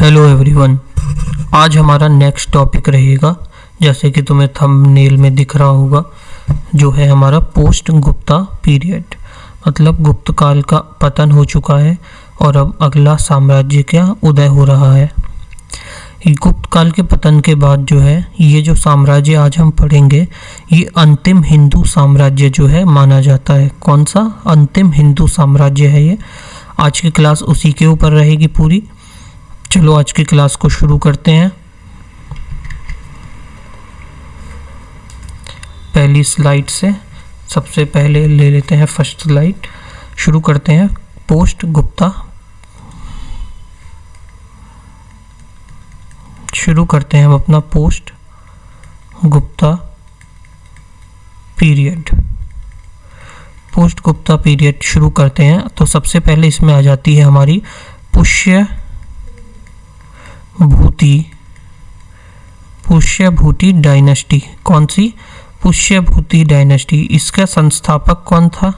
Hello everyone. आज हमारा next topic रहेगा, जैसे कि तुम्हें थंबनेल में दिख रहा होगा, जो है हमारा पोस्ट गुप्ता पीरियड। मतलब गुप्त काल का पतन हो चुका है और अब अगला साम्राज्य का उदय हो रहा है। गुप्त काल के पतन के बाद जो है ये जो साम्राज्य आज हम पढ़ेंगे, ये अंतिम हिंदू साम्राज्य जो है माना जाता है। कौन सा? अंतिम हिंदू साम्राज्य है ये। आज की क्लास उसी के ऊपर रहेगी पूरी। चलो आज की क्लास को शुरू करते हैं। पहली स्लाइड से सबसे पहले ले लेते हैं फर्स्ट स्लाइड। शुरू करते हैं पोस्ट गुप्ता। शुरू करते हैं हम अपना post Gupta period. Post Gupta period शुरू करते हैं तो सबसे पहले इसमें आ जाती है हमारी पुष्यभूति डायनेस्टी। कौन सी? पुष्यभूति डायनेस्टी। इसका संस्थापक कौन था?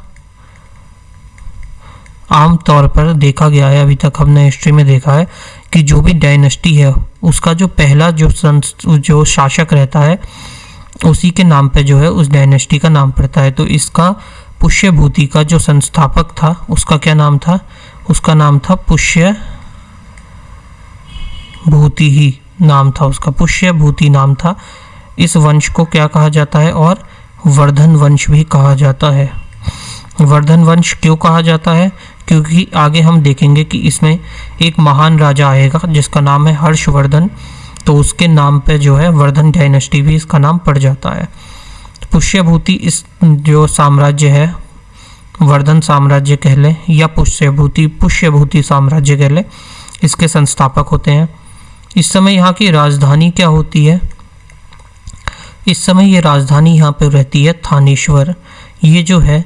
आमतौर पर देखा गया है, अभी तक हमने हिस्ट्री में देखा है कि जो भी डायनेस्टी है उसका जो पहला जो शासक रहता है उसी के नाम पे जो है उस डायनेस्टी का नाम पड़ता है। तो इसका पुष्यभूति का जो संस्थापक था उसका क्या नाम था? उसका नाम था पुष्यभूति ही नाम था उसका, पुष्यभूति नाम था। इस वंश को क्या कहा जाता है? और वर्धन वंश भी कहा जाता है। वर्धन वंश क्यों कहा जाता है? क्योंकि आगे हम देखेंगे कि इसमें एक महान राजा आएगा जिसका नाम है हर्षवर्धन, तो उसके नाम पे जो है वर्धन डायनेस्टी भी इसका नाम पड़ जाता है। पुष्यभूति इस जो साम्राज्य है, वर्धन साम्राज्य कह लें या पुष्यभूति साम्राज्य कह लें, इसके संस्थापक होते हैं। इस समय यहाँ की राजधानी क्या होती है? इस समय ये राजधानी यहाँ पे रहती है थानेश्वर। ये जो है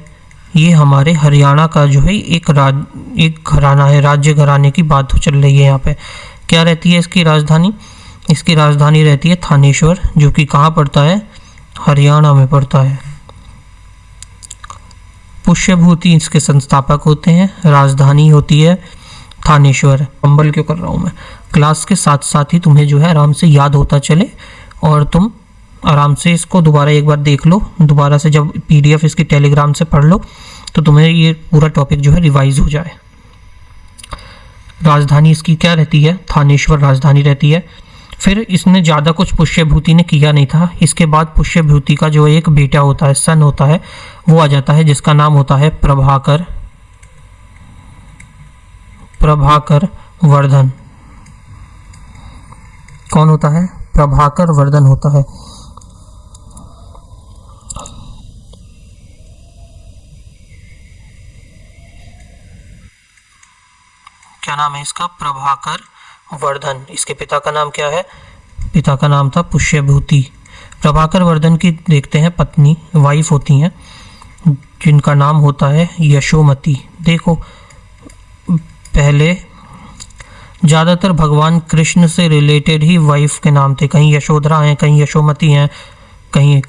ये हमारे हरियाणा का जो है एक घराना है, राज्य घराने की बात चल रही है यहाँ पे। क्या रहती है इसकी राजधानी? इसकी राजधानी रहती है थानेश्वर, जो कि कहाँ पड़ता है? हरियाणा में पड़ता है। पुष्यभूति इसके संस्थापक होते हैं, राजधानी होती है थानेश्वर। कंबल क्यों कर रहा हूँ मैं? क्लास के साथ साथ ही तुम्हें जो है आराम से याद होता चले और तुम आराम से इसको दोबारा एक बार देख लो। दोबारा से जब पीडीएफ इसकी टेलीग्राम से पढ़ लो तो तुम्हें ये पूरा टॉपिक जो है रिवाइज हो जाए। राजधानी इसकी क्या रहती है? थानेश्वर राजधानी रहती है। फिर इसने ज़्यादा कुछ पुष्यभूति ने किया नहीं था। इसके बाद पुष्यभूति का जो एक बेटा होता है, सन होता है, वो आ जाता है जिसका नाम होता है प्रभाकर वर्धन। कौन होता है? प्रभाकर वर्धन होता है। क्या नाम है इसका? प्रभाकर वर्धन। इसके पिता का नाम क्या है? पिता का नाम था पुष्यभूति। प्रभाकर वर्धन की देखते हैं पत्नी, वाइफ होती हैं, जिनका नाम होता है यशोमती। देखो, पहले ज़्यादातर भगवान कृष्ण से रिलेटेड ही वाइफ के नाम थे। कहीं यशोधरा हैं, कहीं यशोमती हैं, कहीं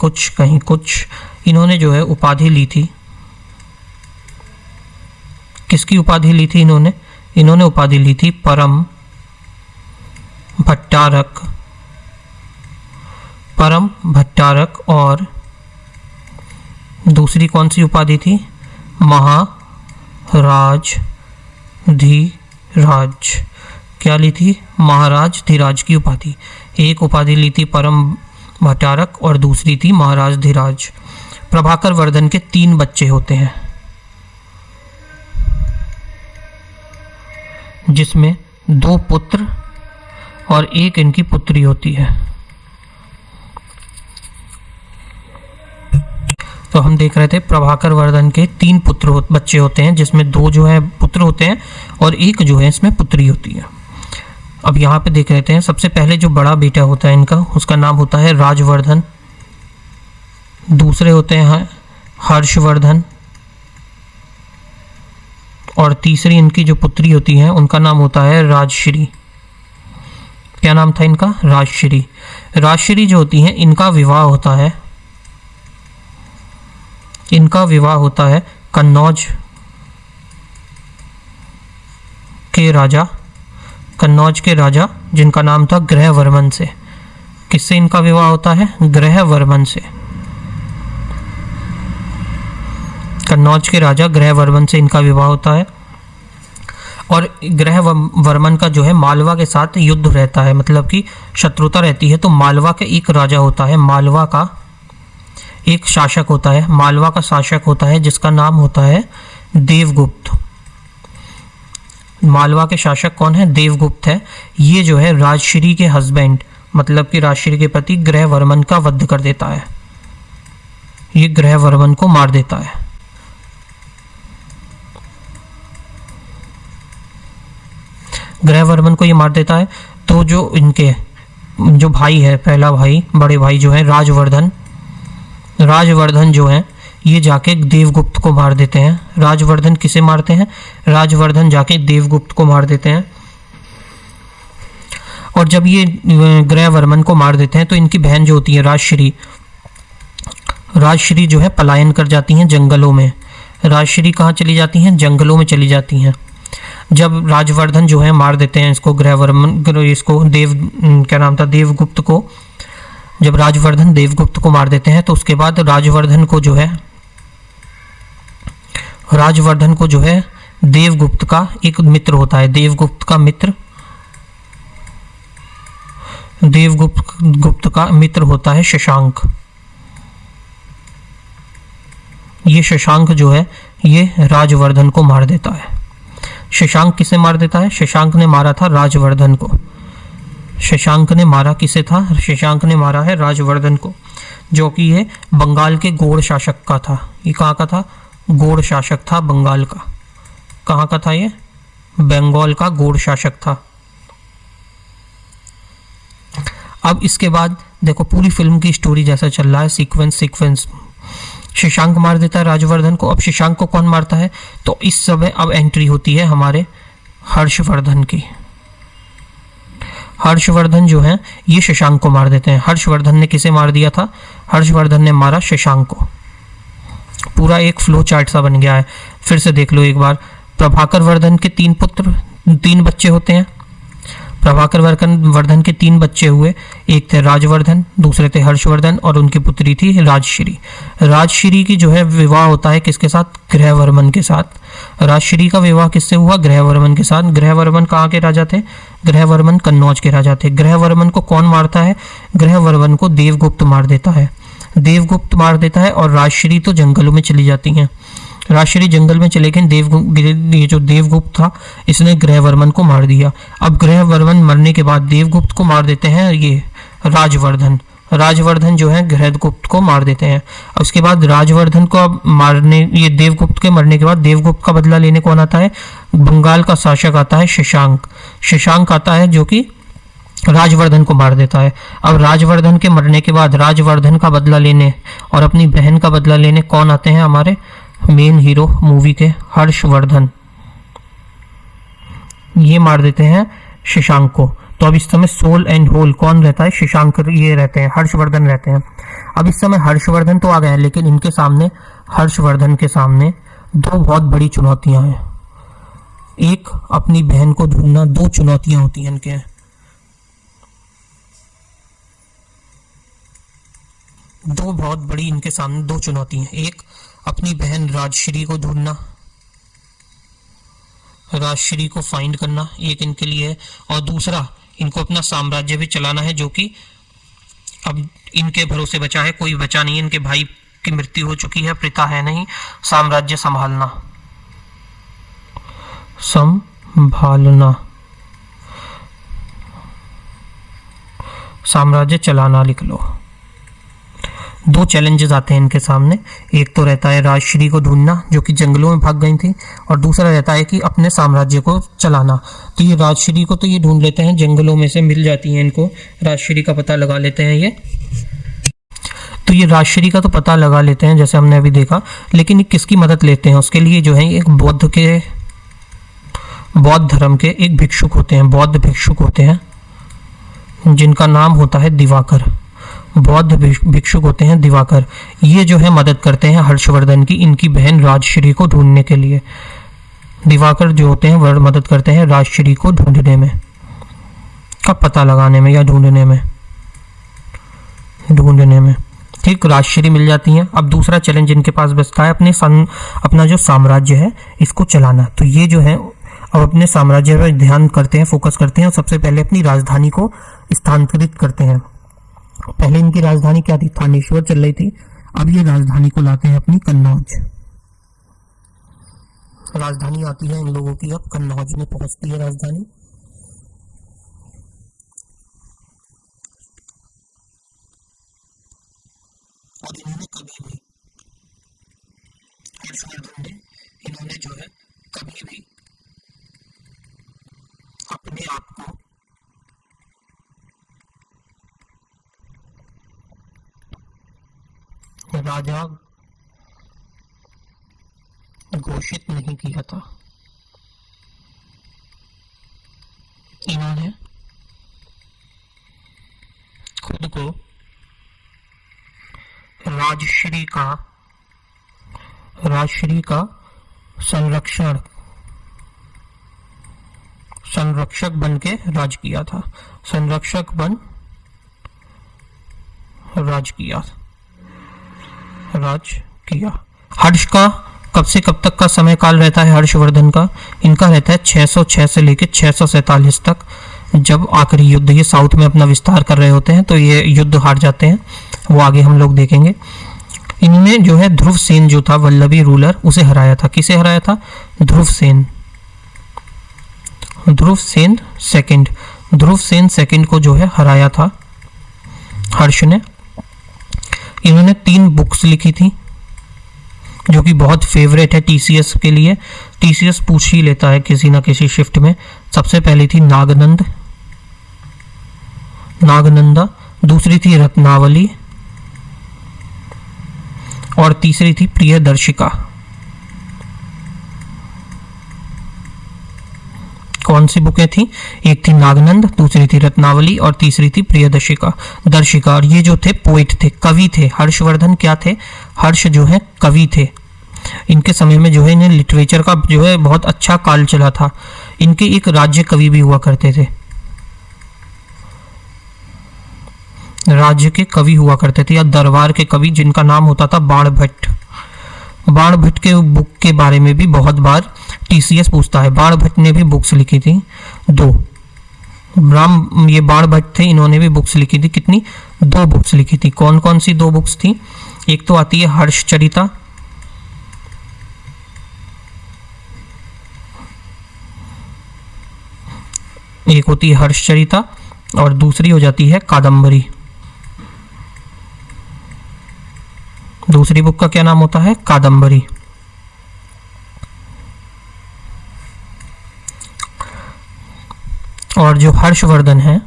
कुछ। इन्होंने जो है उपाधि ली थी। किसकी उपाधि ली थी इन्होंने? इन्होंने उपाधि ली थी परम भट्टारक, और दूसरी कौन सी उपाधि थी? महाराज धीराज। क्या ली थी? महाराज धीराज की उपाधि। एक उपाधि ली थी परम भट्टारक और दूसरी थी महाराज धीराज। प्रभाकर वर्धन के 3 बच्चे होते हैं, जिसमें 2 पुत्र और 1 इनकी पुत्री होती है। तो हम देख रहे थे प्रभाकर वर्धन के 3 बच्चे होते हैं, जिसमें 2 जो है पुत्र होते हैं और 1 जो है इसमें पुत्री होती है। अब यहाँ पे देख लेते हैं। सबसे पहले जो बड़ा बेटा होता है इनका, उसका नाम होता है राजवर्धन। दूसरे होते हैं हर्षवर्धन, और तीसरी इनकी जो पुत्री होती है उनका नाम होता है राजश्री। क्या नाम था इनका? राजश्री। राजश्री जो होती हैं इनका विवाह होता है कन्नौज के राजा कन्नौज के राजा जिनका नाम था ग्रहवर्मन से। किससे इनका विवाह होता है? ग्रहवर्मन से। कन्नौज के राजा ग्रहवर्मन से इनका विवाह होता है। और ग्रहवर्मन का जो है मालवा के साथ युद्ध रहता है, मतलब कि शत्रुता रहती है। तो मालवा के एक राजा होता है, मालवा का एक शासक होता है, मालवा का शासक होता है जिसका नाम होता है देवगुप्त। मालवा के शासक कौन है? देवगुप्त है। ये जो है राजश्री के हस्बैंड, मतलब कि राजश्री के पति ग्रहवर्मन का वध कर देता है। ये ग्रहवर्मन को मार देता है। ग्रहवर्मन को ये मार देता है। तो जो इनके जो भाई है, पहला भाई, बड़े भाई जो है राजवर्धन जो है, ये जाके देवगुप्त को मार देते हैं। राजवर्धन किसे मारते हैं? राजवर्धन जाके देवगुप्त को मार देते हैं। और जब ये ग्रहवर्मन को मार देते हैं तो इनकी बहन जो होती है राजश्री जो है पलायन कर जाती हैं जंगलों में। राजश्री कहाँ चली जाती हैं? जंगलों में चली जाती हैं। जब राजवर्धन जो है मार देते हैं इसको, देवगुप्त को, जब राजवर्धन देवगुप्त को मार देते हैं तो उसके बाद राजवर्धन को जो है देवगुप्त का एक मित्र होता है। देवगुप्त का मित्र होता है शशांक। ये शशांक जो है ये राजवर्धन को मार देता है। शशांक किसे मार देता है? शशांक ने मारा था राजवर्धन को। शशांक ने मारा किसे था? शशांक ने मारा है राजवर्धन को, जो कि ये बंगाल के गौड़ शासक का था। ये कहाँ का था? गौड़ शासक था बंगाल का। कहाँ का था ये? बंगाल का गौड़ शासक था। अब इसके बाद देखो पूरी फिल्म की स्टोरी जैसा चल रहा है, सीक्वेंस। शशांक मार देता है राजवर्धन को। अब शशांक को कौन मारता है? तो इस समय अब एंट्री होती है हमारे हर्षवर्धन की। हर्षवर्धन जो है ये शशांक को मार देते हैं। हर्षवर्धन ने किसे मार दिया था? हर्षवर्धन ने मारा शशांक को। पूरा एक फ्लो चार्ट सा बन गया है। फिर से देख लो एक बार। प्रभाकर वर्धन के 3 बच्चे होते हैं। प्रभाकर वर्धन के 3 बच्चे हुए। एक थे राजवर्धन, दूसरे थे हर्षवर्धन और उनकी पुत्री थी राजश्री। राजश्री की जो है विवाह होता है किसके साथ? ग्रहवर्मन के साथ। राजश्री का विवाह किससे हुआ? ग्रहवर्मन के साथ। ग्रहवर्मन कहाँ के राजा थे? ग्रहवर्मन कन्नौज के राजा थे। ग्रहवर्मन को कौन मारता है? ग्रहवर्मन को देवगुप्त मार देता है। देवगुप्त मार देता है और राजश्री तो जंगलों में चली जाती हैं। राजश्री जंगल में चले गए। ये जो देवगुप्त था इसने ग्रहवर्मन को मार दिया। अब ग्रहवर्मन मरने के बाद देवगुप्त को मार देते हैं ये राजवर्धन जो है ग्रहगुप्त को मार देते हैं। उसके बाद राजवर्धन को ये देवगुप्त के मरने के बाद देवगुप्त का बदला लेने कौन आता है? बंगाल का शासक आता है शशांक आता है, जो कि राजवर्धन को मार देता है। अब राजवर्धन के मरने के बाद राजवर्धन का बदला लेने और अपनी बहन का बदला लेने कौन आते हैं? हमारे मेन हीरो मूवी के हर्षवर्धन। ये मार देते हैं शशांक को। तो अब इस समय सोल एंड होल कौन रहता है? शशांक ये रहते हैं, हर्षवर्धन रहते हैं। अब इस समय हर्षवर्धन तो आ गए हैं, लेकिन इनके सामने हर्षवर्धन के सामने 2 बहुत बड़ी चुनौतियां हैं। एक अपनी बहन को ढूंढना, 2 चुनौतियां होती हैं इनके। दो बहुत बड़ी इनके सामने 2 चुनौतियां। एक अपनी बहन राजश्री को ढूंढना, राजश्री को फाइंड करना, एक इनके लिए है। और दूसरा इनको अपना साम्राज्य भी चलाना है, जो कि अब इनके भरोसे बचा है, कोई बचा नहीं है। इनके भाई की मृत्यु हो चुकी है, पिता है नहीं। साम्राज्य संभालना साम्राज्य चलाना लिख लो। 2 चैलेंजेस आते हैं इनके सामने। एक तो रहता है राजश्री को ढूंढना, जो कि जंगलों में भाग गई थी, और दूसरा रहता है कि अपने साम्राज्य को चलाना। तो ये राजश्री को तो ये ढूंढ लेते हैं, जंगलों में से मिल जाती हैं इनको, राजश्री का पता लगा लेते हैं ये। तो ये राजश्री का तो पता लगा लेते हैं जैसे हमने अभी देखा, लेकिन ये किसकी मदद लेते हैं? उसके लिए जो है एक बौद्ध धर्म के एक भिक्षुक होते हैं, बौद्ध भिक्षुक होते हैं, जिनका नाम होता है दिवाकर। बौद्ध भिक्षुक होते हैं दिवाकर। ये जो है मदद करते हैं हर्षवर्धन की, इनकी बहन राजश्री को ढूंढने के लिए। दिवाकर जो होते हैं वह मदद करते हैं राजश्री को ढूंढने में। का पता लगाने में या ढूंढने में ठीक, राजश्री मिल जाती हैं। अब दूसरा चैलेंज इनके पास बचता है अपना जो साम्राज्य है इसको चलाना। तो ये जो है अब अपने साम्राज्य पर ध्यान करते हैं, फोकस करते हैं और सबसे पहले अपनी राजधानी को स्थानांतरित करते हैं। पहले इनकी राजधानी क्या थी? थानेश्वर चल रही थी। अब ये राजधानी को लाते हैं अपनी कन्नौज। राजधानी आती है इन लोगों की अब कन्नौज में पहुंचती है राजधानी। और इन्होंने कभी भी हर्षवर्धन ने इन्होंने जो है कभी भी अपने आप को राजा घोषित नहीं किया था। इन्होंने खुद को राजश्री का संरक्षक बन के राज किया था। संरक्षक बन राज किया। हर्ष का कब से कब तक का समय काल रहता है? हर्षवर्धन का इनका रहता है 606 से लेकर 647 तक। जब आखिरी युद्ध ये साउथ में अपना विस्तार कर रहे होते हैं तो ये युद्ध हार जाते हैं, वो आगे हम लोग देखेंगे। इन्होंने जो है ध्रुव सेन जो था वल्लभी रूलर उसे हराया था। किसे हराया था? ध्रुव सेन सेकंड को जो है हराया था हर्ष ने। इन्होंने 3 बुक्स लिखी थी जो कि बहुत फेवरेट है टीसीएस के लिए। टीसीएस पूछ ही लेता है किसी ना किसी शिफ्ट में। सबसे पहली थी नागनंदा, दूसरी थी रत्नावली और तीसरी थी प्रियदर्शिका। कौन सी बुकें थी? एक थी नागनंद, दूसरी थी रत्नावली और तीसरी थी प्रियदर्शिका। और ये जो थे पोइट थे, कवि थे। हर्षवर्धन क्या थे? हर्ष जो है कवि थे। इनके समय में जो है इन्हें लिटरेचर का जो है बहुत अच्छा काल चला था। इनके एक राज्य कवि भी हुआ करते थे, राज्य के कवि हुआ करते थे या दरबार के कवि, जिनका नाम होता था बाणभट्ट। बाणभट्ट के बुक के बारे में भी बहुत बार टीसीएस पूछता है। बाणभट्ट ने भी बुक्स लिखी थी 2। ये बाणभट्ट थे, इन्होंने भी बुक्स लिखी थी। कितनी? 2 बुक्स लिखी थी। कौन कौन सी 2 बुक्स थी? एक तो आती है हर्षचरिता, एक होती है हर्षचरिता और दूसरी हो जाती है कादंबरी। दूसरी बुक का क्या नाम होता है? कादंबरी। और जो हर्षवर्धन है,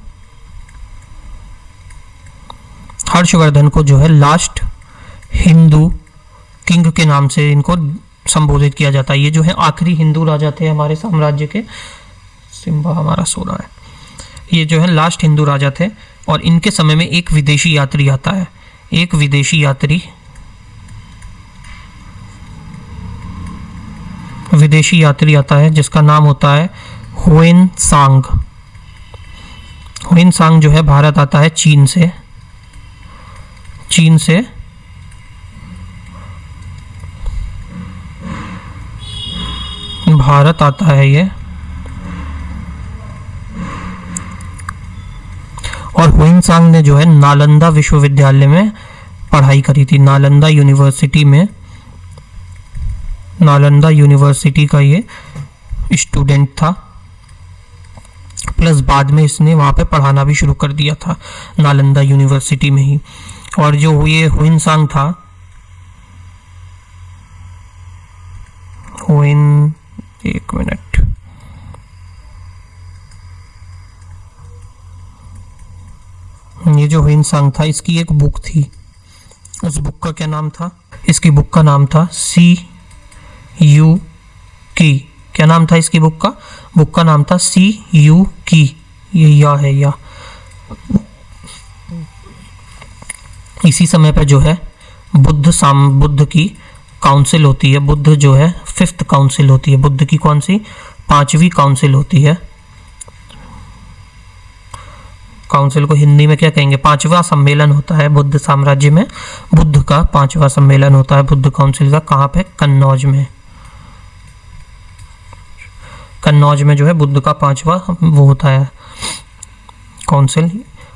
हर्षवर्धन को जो है लास्ट हिंदू किंग के नाम से इनको संबोधित किया जाता है। ये जो है आखिरी हिंदू राजा थे हमारे साम्राज्य के। सिम्बा हमारा सो रहा है। ये जो है लास्ट हिंदू राजा थे और इनके समय में एक विदेशी यात्री आता है। एक विदेशी यात्री आता है जिसका नाम होता है हुएनसांग। हुएनसांग जो है भारत आता है चीन से भारत आता है ये। और हुएनसांग ने जो है नालंदा विश्वविद्यालय में पढ़ाई करी थी। नालंदा यूनिवर्सिटी का ये स्टूडेंट था, प्लस बाद में इसने वहाँ पे पढ़ाना भी शुरू कर दिया था नालंदा यूनिवर्सिटी में ही। और जो ये हुएनसांग था, एक मिनट, ये जो हुएनसांग था इसकी एक बुक थी। उस बुक का क्या नाम था? इसकी बुक का नाम था CU की। क्या नाम था इसकी बुक का? बुक का नाम था CU की। ये या है या। इसी समय पर जो है बुद्ध की काउंसिल होती है। बुद्ध जो है 5th काउंसिल होती है। बुद्ध की कौन सी? 5वीं काउंसिल होती है। काउंसिल को हिंदी में क्या कहेंगे? 5वां सम्मेलन होता है बुद्ध साम्राज्य में, बुद्ध का 5वां सम्मेलन होता है बुद्ध काउंसिल का। कहाँ पे? कन्नौज में। कन्नौज में जो है बुद्ध का 5वां वो होता है काउंसिल।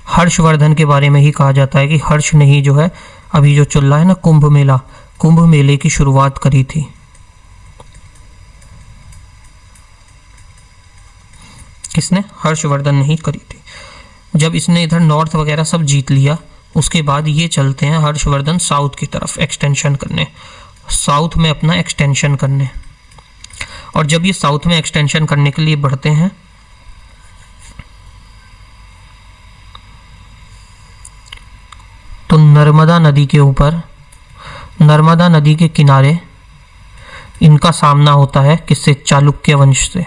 हर्षवर्धन के बारे में ही कहा जाता है कि हर्ष ने ही जो है अभी जो चल रहा है ना कुंभ मेला, कुंभ मेले की शुरुआत करी थी। किसने? हर्षवर्धन ने ही करी थी। जब इसने इधर नॉर्थ वगैरह सब जीत लिया, उसके बाद ये चलते हैं हर्षवर्धन साउथ की तरफ एक्सटेंशन करने, साउथ में अपना एक्सटेंशन करने। और जब ये साउथ में एक्सटेंशन करने के लिए बढ़ते हैं तो नर्मदा नदी के ऊपर, नर्मदा नदी के किनारे इनका सामना होता है किससे? चालुक्य वंश से।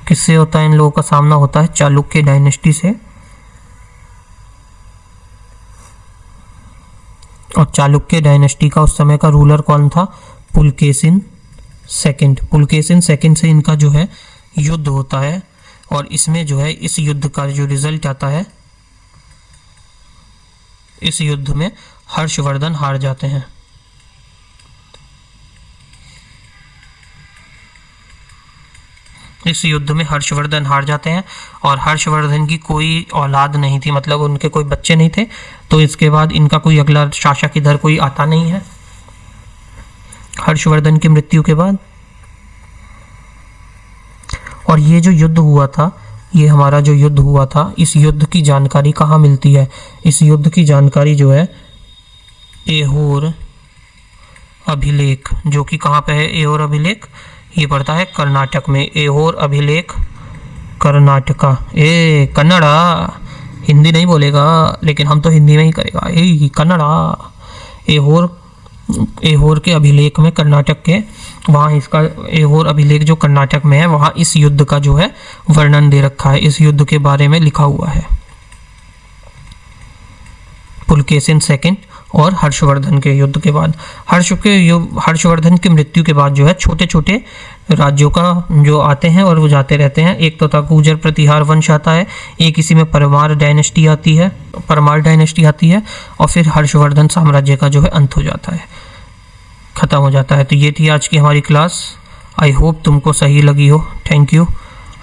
किससे होता है इन लोगों का सामना? होता है चालुक्य डायनेस्टी से। और चालुक्य डायनेस्टी का उस समय का रूलर कौन था? पुलकेशिन सेकंड। पुलकेशिन सेकंड से इनका जो है युद्ध होता है, और इसमें जो है इस युद्ध का जो रिजल्ट आता है, इस युद्ध में हर्षवर्धन हार जाते हैं। इस युद्ध में हर्षवर्धन हार जाते हैं, और हर्षवर्धन की कोई औलाद नहीं थी, मतलब उनके कोई बच्चे नहीं थे, तो इसके बाद इनका कोई अगला शासक इधर कोई आता नहीं है हर्षवर्धन की मृत्यु के बाद। और ये जो युद्ध हुआ था, ये हमारा जो युद्ध हुआ था, इस युद्ध की जानकारी कहाँ मिलती है? इस युद्ध की जानकारी जो है ऐहोर अभिलेख, जो कि कहाँ पे है ऐहोर अभिलेख? ये पड़ता है कर्नाटक में। ऐहोर अभिलेख कर्नाटका। कन्नड़ा, हिंदी नहीं बोलेगा लेकिन हम तो हिंदी में ही करेगा। कन्नड़ा। ऐहोर के अभिलेख में, कर्नाटक के, वहाँ इसका ऐहोर अभिलेख जो कर्नाटक में है, वहाँ इस युद्ध का जो है वर्णन दे रखा है, इस युद्ध के बारे में लिखा हुआ है। पुलकेशिन सेकंड और हर्षवर्धन के युद्ध के बाद, हर्षवर्धन की मृत्यु के बाद जो है छोटे छोटे राज्यों का जो आते हैं और वो जाते रहते हैं। एक तो था गुर्जर प्रतिहार वंश आता है, एक इसी में परमार डायनेस्टी आती है, और फिर हर्षवर्धन साम्राज्य का जो है अंत हो जाता है, ख़त्म हो जाता है। तो ये थी आज की हमारी क्लास। आई होप तुमको सही लगी हो। Thank you.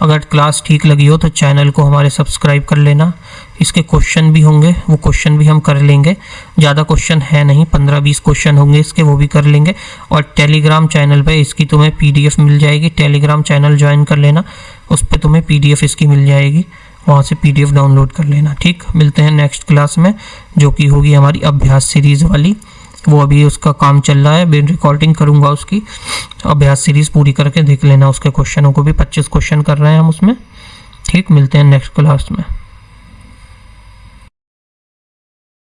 अगर क्लास ठीक लगी हो तो चैनल को हमारे सब्सक्राइब कर लेना। इसके क्वेश्चन भी होंगे, वो क्वेश्चन भी हम कर लेंगे। ज़्यादा क्वेश्चन है नहीं, 15-20 क्वेश्चन होंगे इसके, वो भी कर लेंगे। और टेलीग्राम चैनल पे इसकी तुम्हें PDF मिल जाएगी। टेलीग्राम चैनल ज्वाइन कर लेना, उस पर तुम्हें PDF इसकी मिल जाएगी, वहाँ से PDF डाउनलोड कर लेना। ठीक, मिलते हैं नेक्स्ट क्लास में, जो कि होगी हमारी अभ्यास सीरीज़ वाली। वो अभी उसका काम चल रहा है, मैं रिकॉर्डिंग करूँगा उसकी। अभ्यास सीरीज़ पूरी करके देख लेना, उसके क्वेश्चनों को भी 25 क्वेश्चन कर रहे हैं हम उसमें। ठीक, मिलते हैं नेक्स्ट क्लास में।